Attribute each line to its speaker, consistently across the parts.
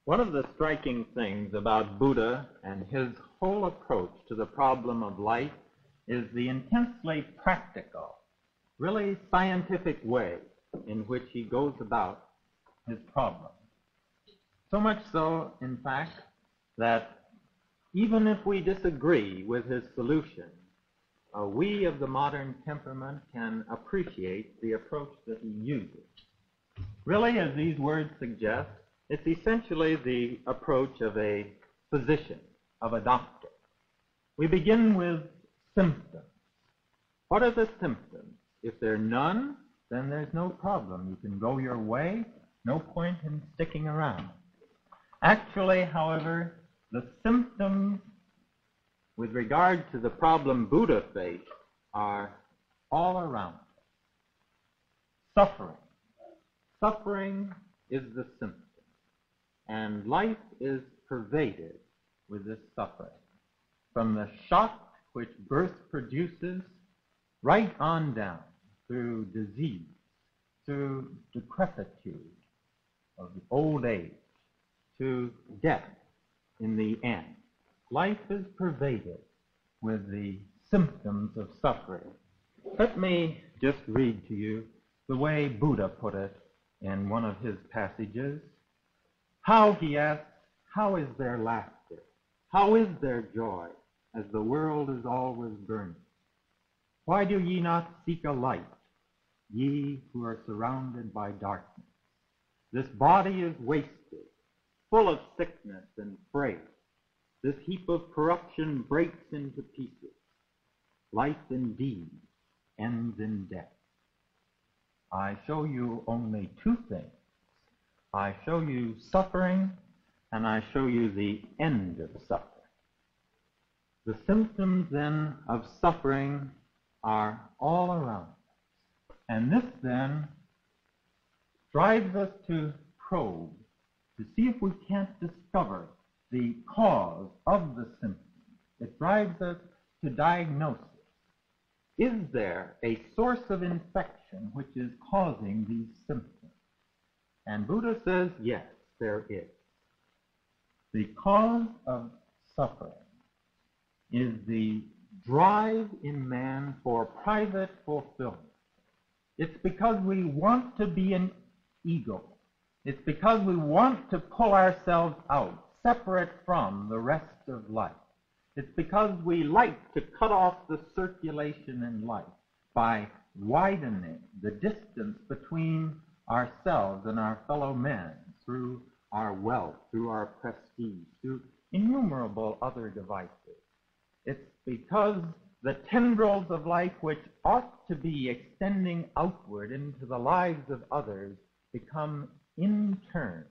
Speaker 1: One of the striking things about Buddha and his whole approach to the problem of life is the intensely practical, really scientific way in which he goes about his problem. So much so, in fact, that even if we disagree with his solution, we of the modern temperament can appreciate the approach that he uses. Really, as these words suggest, it's essentially the approach of a physician, of a doctor. We begin with symptoms. What are the symptoms? If there are none, then there's no problem. You can go your way, no point in sticking around. Actually, however, the symptoms with regard to the problem Buddha faced are all around us. Suffering. Suffering is the symptom. And life is pervaded with this suffering. From the shock which birth produces, right on down through disease, through decrepitude of old age, to death in the end. Life is pervaded with the symptoms of suffering. Let me just read to you the way Buddha put it in one of his passages. How, he asks, how is there laughter? How is there joy, as the world is always burning? Why do ye not seek a light, ye who are surrounded by darkness? This body is wasted, full of sickness and frail. This heap of corruption breaks into pieces. Life indeed ends in death. I show you only two things. I show you suffering, and I show you the end of suffering. The symptoms, then, of suffering are all around us. And this, then, drives us to probe, to see if we can't discover the cause of the symptoms. It drives us to diagnosis. Is there a source of infection which is causing these symptoms? And Buddha says, yes, there is. The cause of suffering is the drive in man for private fulfillment. It's because we want to be an ego. It's because we want to pull ourselves out, separate from the rest of life. It's because we like to cut off the circulation in life by widening the distance between ourselves and our fellow men through our wealth, through our prestige, through innumerable other devices. It's because the tendrils of life which ought to be extending outward into the lives of others become in turn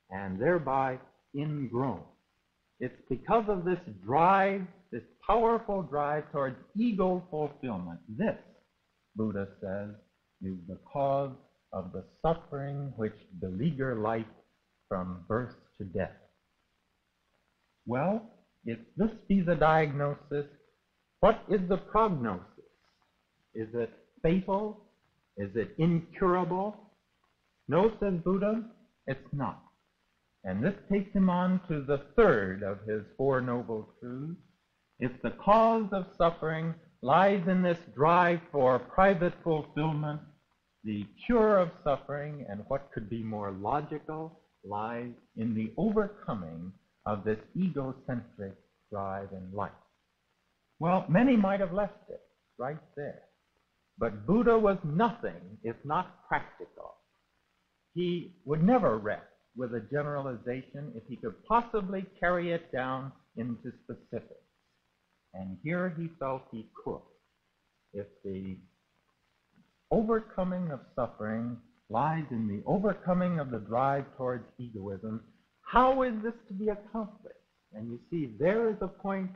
Speaker 1: and thereby ingrown. It's because of this drive, this powerful drive towards ego fulfillment. This, Buddha says, is the cause of the suffering which beleaguer life from birth to death. Well, if this be the diagnosis, what is the prognosis? Is it fatal? Is it incurable? No, says Buddha, it's not. And this takes him on to the third of his Four Noble Truths. If the cause of suffering lies in this drive for private fulfillment, the cure of suffering, and what could be more logical, lies in the overcoming of this egocentric drive in life. Well, many might have left it right there. But Buddha was nothing if not practical. He would never rest with a generalization if he could possibly carry it down into specifics. And here he felt he could. If the overcoming of suffering lies in the overcoming of the drive towards egoism, how is this to be accomplished? And you see, there is a point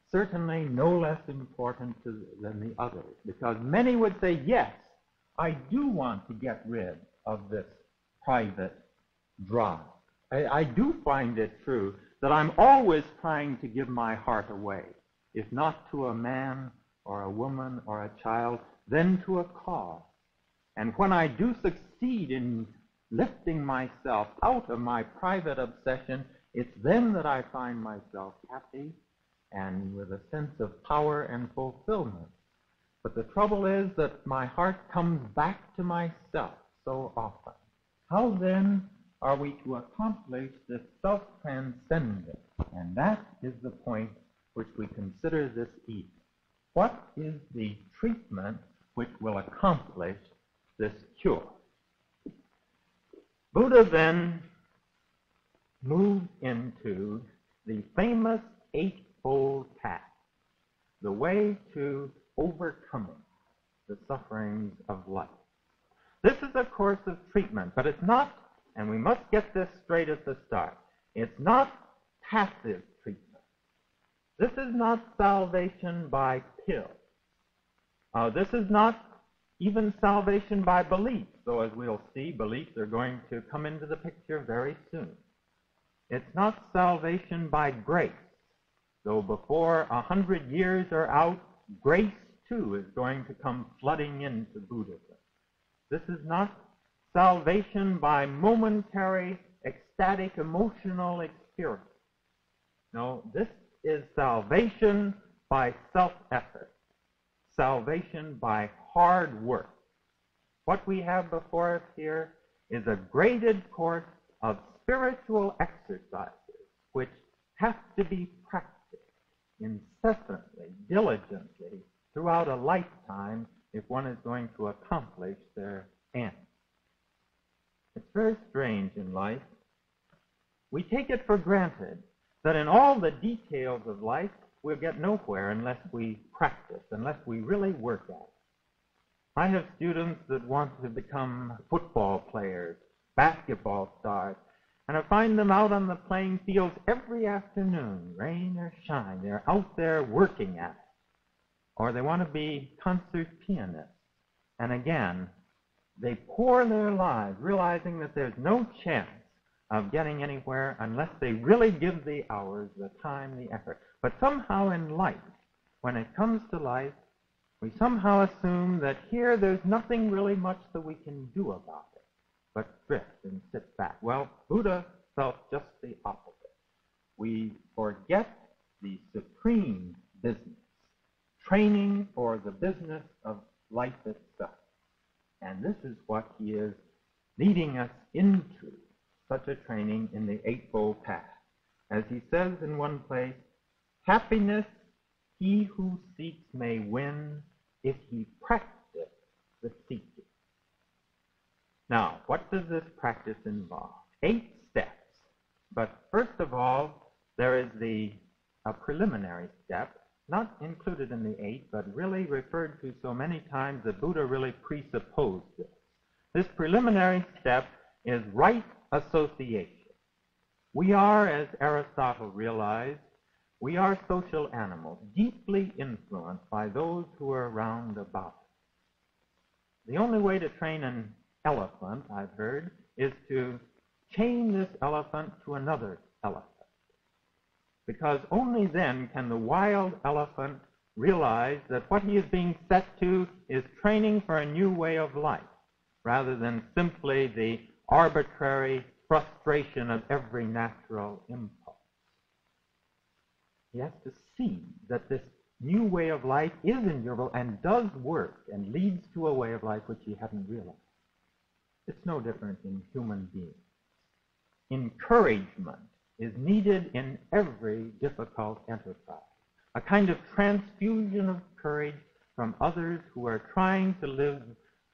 Speaker 1: certainly no less important than the others, because many would say, yes, I do want to get rid of this private drive. I do find it true that I'm always trying to give my heart away, if not to a man or a woman or a child, then to a cause. And when I do succeed in lifting myself out of my private obsession, it's then that I find myself happy and with a sense of power and fulfillment. But the trouble is that my heart comes back to myself so often. How then are we to accomplish this self-transcendence? And that is the point which we consider this evening. What is the treatment which will accomplish this cure? Buddha then moved into the famous Eightfold Path, the way to overcoming the sufferings of life. This is a course of treatment, but it's not, and we must get this straight at the start, it's not passive treatment. This is not salvation by pills. This is not even salvation by belief, though as we'll see, beliefs are going to come into the picture very soon. It's not salvation by grace, though before 100 years are out, grace too is going to come flooding into Buddhism. This is not salvation by momentary, ecstatic, emotional experience. No, this is salvation by self-effort, salvation by hard work. What we have before us here is a graded course of spiritual exercises which have to be practiced incessantly, diligently, throughout a lifetime if one is going to accomplish their end. It's very strange in life. We take it for granted that in all the details of life we'll get nowhere unless we practice, unless we really work at it. I have students that want to become football players, basketball stars, and I find them out on the playing fields every afternoon, rain or shine. They're out there working at it. Or they want to be concert pianists. And again, they pour their lives realizing that there's no chance of getting anywhere unless they really give the hours, the time, the effort. But somehow in life, when it comes to life, we somehow assume that here there's nothing really much that we can do about it, but drift and sit back. Well, Buddha felt just the opposite. We forget the supreme business, training for the business of life itself. And this is what he is leading us into, such a training in the Eightfold Path. As he says in one place, happiness he who seeks may win if he practice the seeking. Now, what does this practice involve? 8 steps. But first of all, there is a preliminary step, not included in the 8, but really referred to so many times that Buddha really presupposed this. This preliminary step is right association. We are, as Aristotle realized, we are social animals, deeply influenced by those who are around about us. The only way to train an elephant, I've heard, is to chain this elephant to another elephant. Because only then can the wild elephant realize that what he is being set to is training for a new way of life, rather than simply the arbitrary frustration of every natural impulse. He has to see that this new way of life is endurable and does work and leads to a way of life which he hadn't realized. It's no different in human beings. Encouragement is needed in every difficult enterprise, a kind of transfusion of courage from others who are trying to live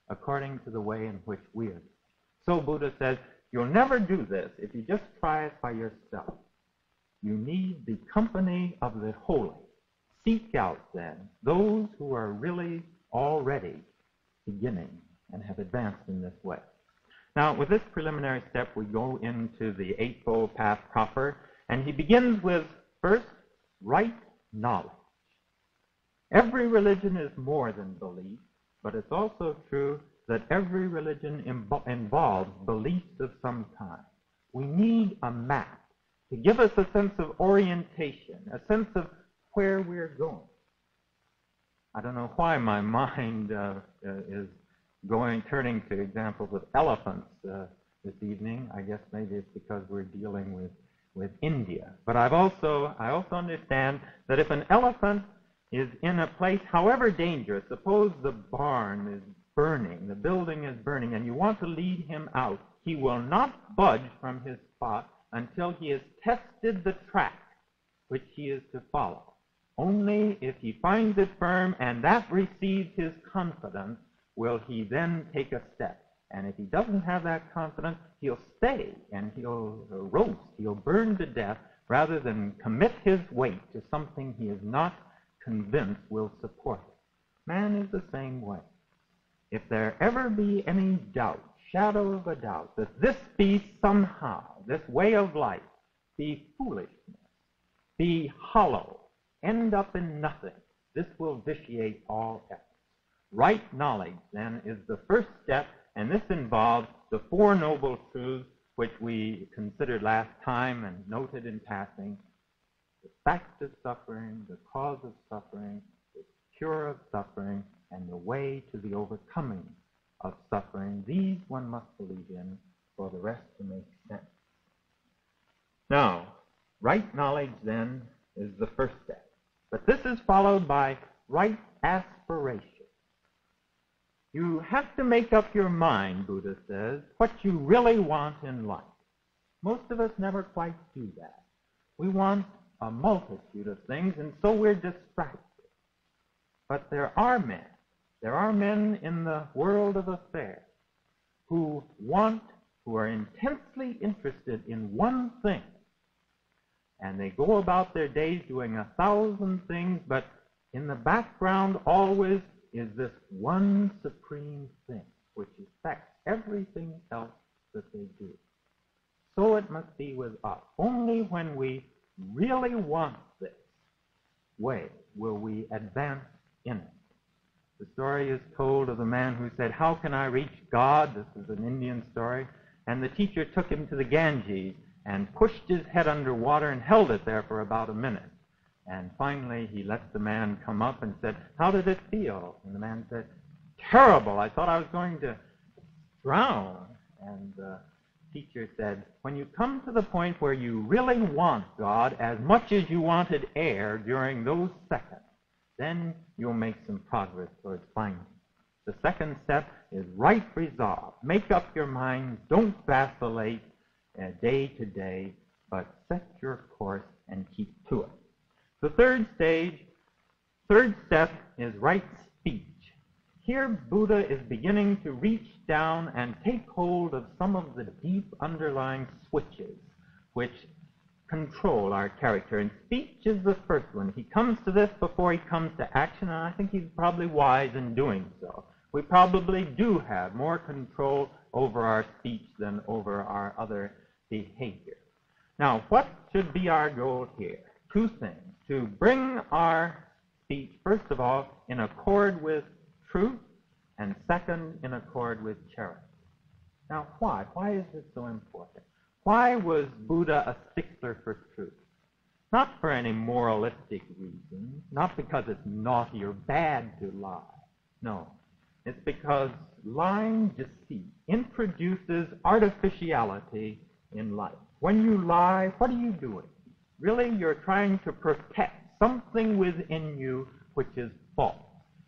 Speaker 1: according to the way in which we are. So Buddha says, you'll never do this if you just try it by yourself. You need the company of the holy. Seek out, then, those who are really already beginning and have advanced in this way. Now, with this preliminary step, we go into the Eightfold Path proper, and he begins with, first, right knowledge. Every religion is more than belief, but it's also true that every religion involves beliefs of some kind. We need a map to give us a sense of orientation, a sense of where we're going. I don't know why my mind is turning to examples of elephants this evening. I guess maybe it's because we're dealing with India. But I also understand that if an elephant is in a place, however dangerous, suppose the barn is burning, the building is burning, and you want to lead him out, he will not budge from his spot until he has tested the track which he is to follow. Only if he finds it firm and that receives his confidence will he then take a step. And if he doesn't have that confidence, he'll stay and he'll roast, he'll burn to death rather than commit his weight to something he is not convinced will support it. Man is the same way. If there ever be any doubt, shadow of a doubt, that this be somehow, this way of life, be foolishness, be hollow, end up in nothing, this will vitiate all efforts. Right knowledge, then, is the first step, and this involves the Four Noble Truths, which we considered last time and noted in passing: the fact of suffering, the cause of suffering, the cure of suffering, and the way to the overcoming of suffering. These one must believe in for the rest to make sense. Now, right knowledge, then, is the first step. But this is followed by right aspiration. You have to make up your mind, Buddha says, what you really want in life. Most of us never quite do that. We want a multitude of things, and so we're distracted. But there are men in the world of affairs who are intensely interested in one thing. And they go about their days doing 1,000 things, but in the background always is this one supreme thing which affects everything else that they do. So it must be with us. Only when we really want this way will we advance in it. The story is told of the man who said, "How can I reach God?" This is an Indian story. And the teacher took him to the Ganges and pushed his head under water and held it there for about a minute. And finally, he let the man come up and said, "How did it feel?" And the man said, "Terrible. I thought I was going to drown." And the teacher said, "When you come to the point where you really want God as much as you wanted air during those seconds, then you'll make some progress towards finding it. The second step is right resolve. Make up your mind. Don't vacillate day to day, but set your course and keep to it. The third step is right speech. Here Buddha is beginning to reach down and take hold of some of the deep underlying switches which control our character, and speech is the first one. He comes to this before he comes to action, and I think he's probably wise in doing so. We probably do have more control over our speech than over our other behavior. Now, what should be our goal here? Two things. To bring our speech, first of all, in accord with truth, and second, in accord with charity. Now, why? Why is this so important? Why was Buddha a stickler for truth? Not for any moralistic reason, not because it's naughty or bad to lie. No. It's because lying, deceit, introduces artificiality in life. When you lie, what are you doing? Really, you're trying to protect something within you which is false.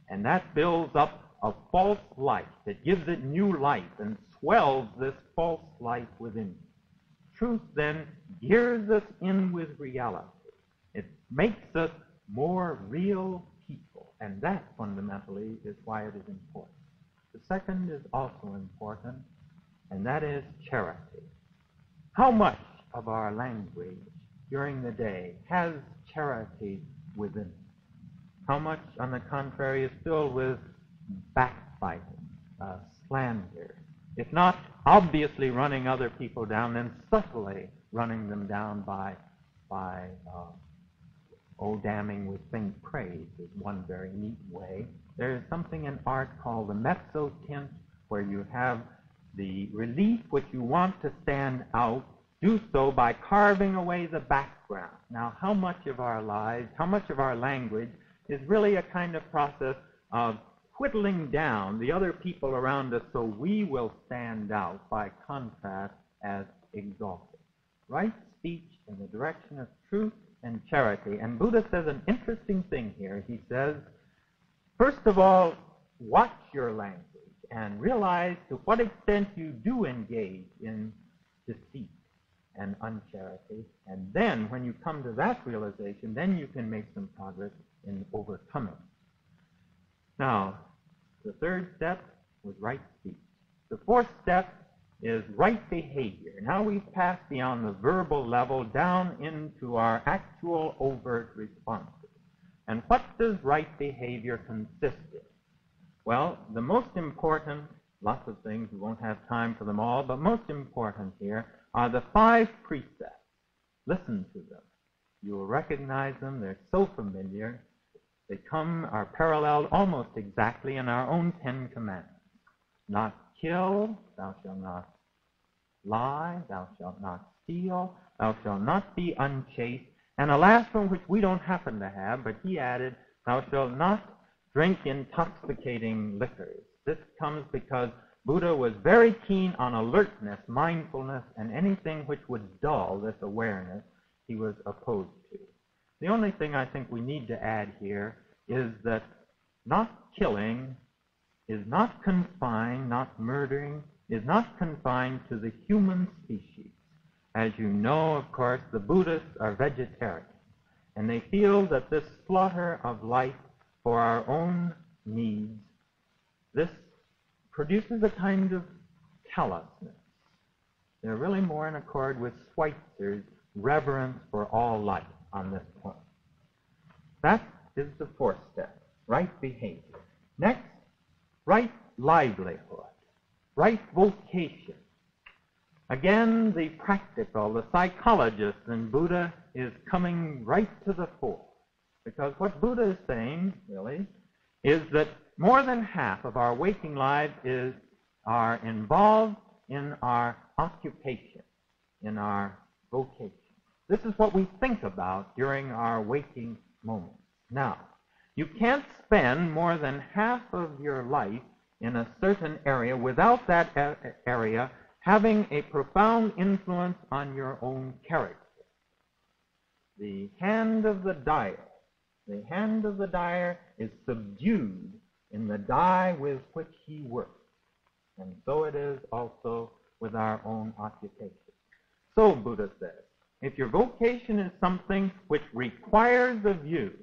Speaker 1: And that builds up a false life that gives it new life and swells this false life within you. Truth then gears us in with reality. It makes us more real people, and that fundamentally is why it is important. The second is also important, and that is charity. How much of our language during the day has charity within it? How much, on the contrary, is filled with backbiting, slander? If not obviously running other people down, then subtly running them down by damning with faint praise is one very neat way. There is something in art called the mezzo tint, where you have the relief which you want to stand out, do so by carving away the background. Now, how much of our lives, how much of our language is really a kind of process of whittling down the other people around us so we will stand out by contrast as exalted. Right speech in the direction of truth and charity. And Buddha says an interesting thing here. He says, first of all, watch your language and realize to what extent you do engage in deceit and uncharity. And then, when you come to that realization, then you can make some progress in overcoming. Now, the third step was right speech. The fourth step is right behavior. Now we've passed beyond the verbal level down into our actual overt responses. And what does right behavior consist in? Well, the most important, lots of things, we won't have time for them all, but most important here are the 5 precepts. Listen to them. You will recognize them. They're so familiar. They are paralleled almost exactly in our own 10 commandments. Not kill, thou shalt not lie, thou shalt not steal, thou shalt not be unchaste, and a last one which we don't happen to have, but he added, thou shalt not drink intoxicating liquors. This comes because Buddha was very keen on alertness, mindfulness, and anything which would dull this awareness he was opposed to. The only thing I think we need to add here is that not killing is not confined, not murdering, is not confined to the human species. As you know, of course, the Buddhists are vegetarians, and they feel that this slaughter of life for our own needs, this produces a kind of callousness. They're really more in accord with Schweitzer's reverence for all life on this point. That is the fourth step, right behavior. Next, right livelihood, right vocation. Again, the practical, the psychologist in Buddha is coming right to the fore. Because what Buddha is saying, really, is that more than half of our waking lives are involved in our occupation, in our vocation. This is what we think about during our waking moments. Now, you can't spend more than half of your life in a certain area without that area having a profound influence on your own character. The hand of the dyer is subdued in the dye with which he works. And so it is also with our own occupation. So, Buddha says, if your vocation is something which requires of you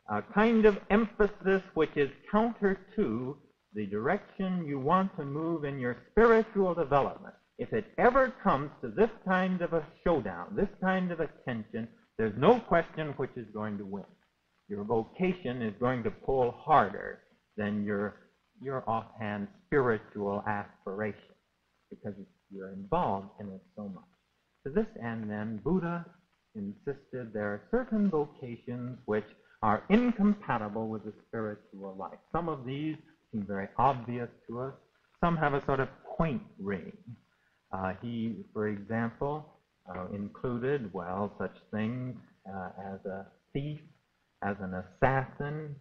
Speaker 1: a kind of emphasis which is counter to the direction you want to move in your spiritual development, if it ever comes to this kind of a showdown, this kind of a tension, there's no question which is going to win. Your vocation is going to pull harder than your offhand spiritual aspiration, because you're involved in it so much. To this end, then, Buddha insisted there are certain vocations which are incompatible with the spiritual life. Some of these seem very obvious to us. Some have a sort of point ring. He, for example, included, such things as a thief, as an assassin,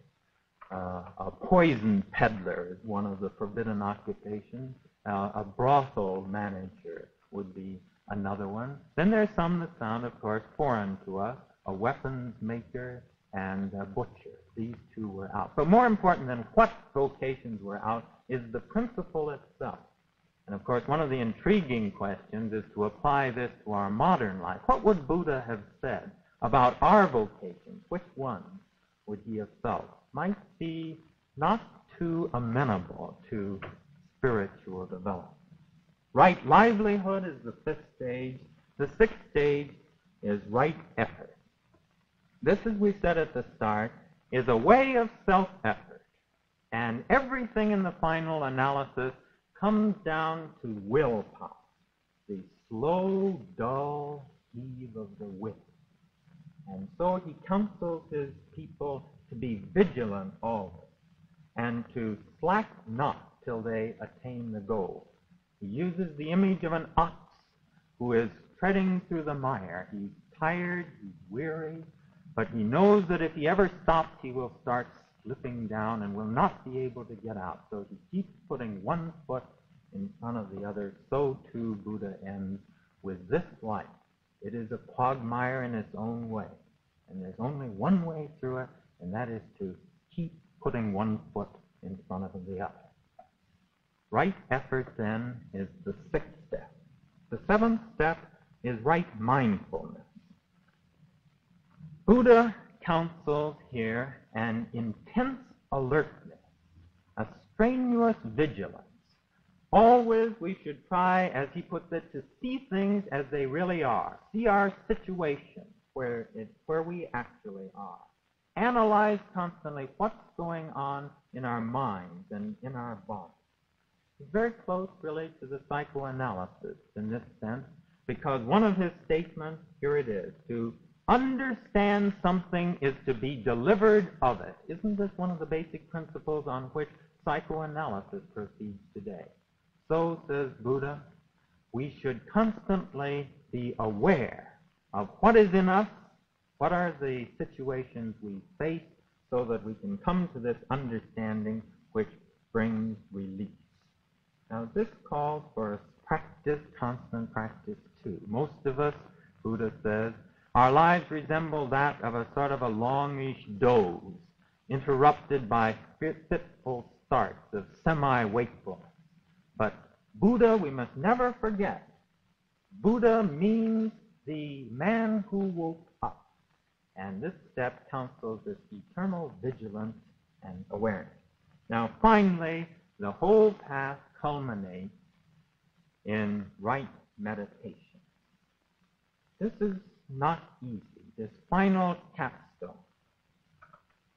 Speaker 1: a poison peddler is one of the forbidden occupations. A brothel manager would be another one. Then there's some that sound, of course, foreign to us, a weapons maker and a butcher. These two were out. But more important than what vocations were out is the principle itself. And of course, one of the intriguing questions is to apply this to our modern life. What would Buddha have said about our vocations? Which ones would he have felt might be not too amenable to spiritual development? Right livelihood is the 5th stage. The 6th stage is right effort. This, as we said at the start, is a way of self-effort. And everything in the final analysis comes down to willpower, the slow, dull heave of the will. And so he counsels his people to be vigilant always, and to slack not till they attain the goal. He uses the image of an ox who is treading through the mire. He's tired, he's weary, but he knows that if he ever stops, he will start slipping down and will not be able to get out. So he keeps putting one foot in front of the other. So too Buddha ends with this life. It is a quagmire in its own way. And there's only one way through it, and that is to keep putting one foot in front of the other. Right effort, then, is the sixth step. The seventh step is right mindfulness. Buddha counsels here an intense alertness, a strenuous vigilance. Always we should try, as he puts it, to see things as they really are. See our situation where we actually are. Analyze constantly what's going on in our minds and in our bodies. It's very close, really, to the psychoanalysis in this sense, because one of his statements, here it is, to understand something is to be delivered of it. Isn't this one of the basic principles on which psychoanalysis proceeds today? So, says Buddha, we should constantly be aware of what is in us, what are the situations we face, so that we can come to this understanding which brings relief. Now, this calls for practice, constant practice, too. Most of us, Buddha says, our lives resemble that of a sort of a longish doze, interrupted by fitful starts of semi-wakefulness. But Buddha, we must never forget, Buddha means the man who woke up. And this step counsels this eternal vigilance and awareness. Now, finally, the whole path culminates in right meditation. This is not easy, this final capstone.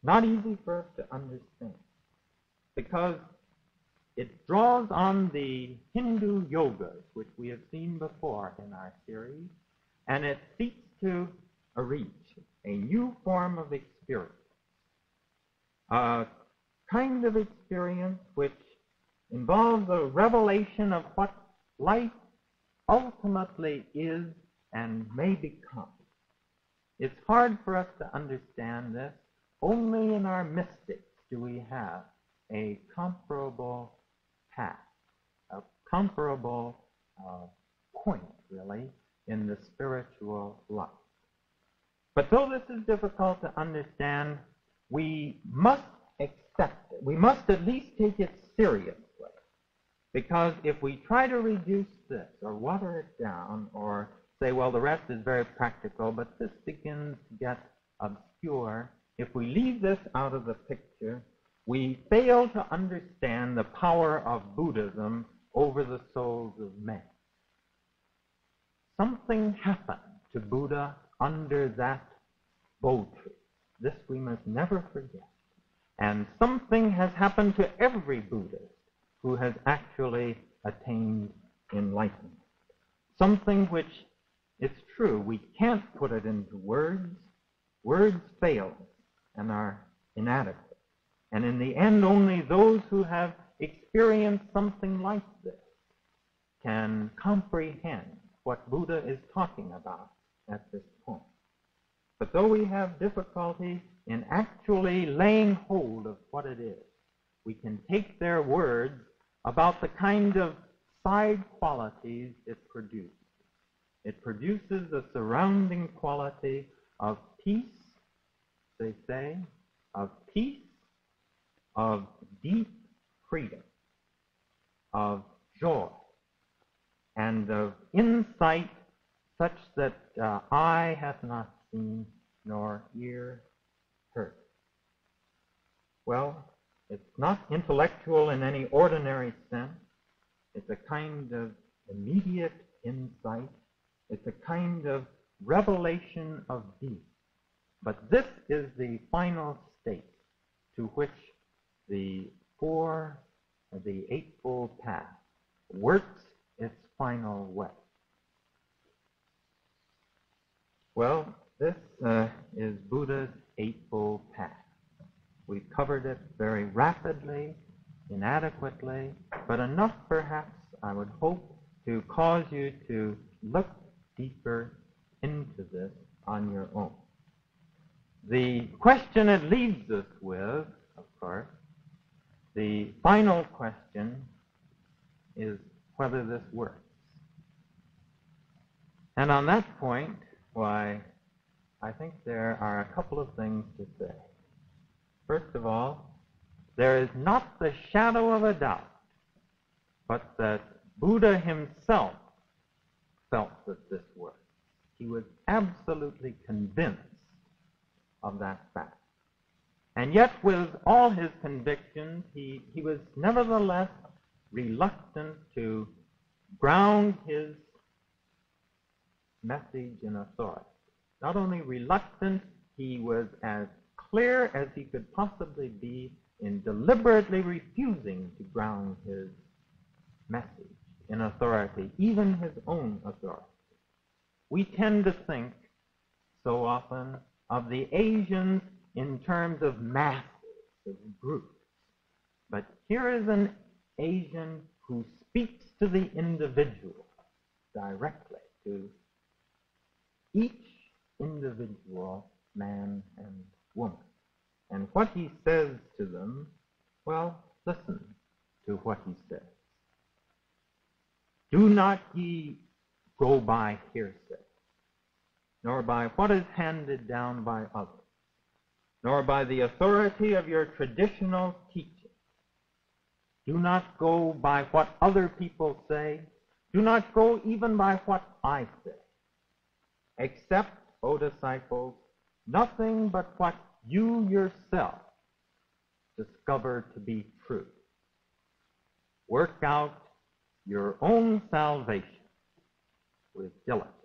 Speaker 1: Not easy for us to understand, because it draws on the Hindu yogas, which we have seen before in our series, and it seeks to reach a new form of experience, a kind of experience which involves a revelation of what life ultimately is and may become. It's hard for us to understand this. Only in our mystics do we have a comparable path, a comparable point, really, in the spiritual life. But though this is difficult to understand, we must accept it. We must at least take it seriously. Because if we try to reduce this or water it down or say, well, the rest is very practical, but this begins to get obscure, if we leave this out of the picture, we fail to understand the power of Buddhism over the souls of men. Something happened to Buddha under that bo tree. This we must never forget. And something has happened to every Buddhist who has actually attained enlightenment. Something which, it's true, we can't put it into words. Words fail and are inadequate. And in the end, only those who have experienced something like this can comprehend what Buddha is talking about at this point. But though we have difficulty in actually laying hold of what it is, we can take their words about the kind of side qualities it produces. It produces a surrounding quality of peace, they say, of peace, of deep freedom, of joy, and of insight such that eye hath not seen nor ear heard. Well, it's not intellectual in any ordinary sense. It's a kind of immediate insight. It's a kind of revelation of being. But this is the final state to which the Eightfold Path works its final way. Well, this is Buddha's Eightfold Path. We've covered it very rapidly, inadequately, but enough perhaps, I would hope, to cause you to look deeper into this on your own. The question it leaves us with, of course. The final question is whether this works. And on that point, why, I think there are a couple of things to say. First of all, there is not the shadow of a doubt but that Buddha himself felt that this worked. He was absolutely convinced of that fact. And yet, with all his convictions, he was nevertheless reluctant to ground his message in authority. Not only reluctant, he was as clear as he could possibly be in deliberately refusing to ground his message in authority, even his own authority. We tend to think so often of the Asians in terms of masses, of groups. But here is an Asian who speaks to the individual directly, to each individual man and woman. And what he says to them, well, listen to what he says. Do not ye go by hearsay, nor by what is handed down by others, nor by the authority of your traditional teaching. Do not go by what other people say. Do not go even by what I say. Accept, O disciples, nothing but what you yourself discover to be true. Work out your own salvation with diligence.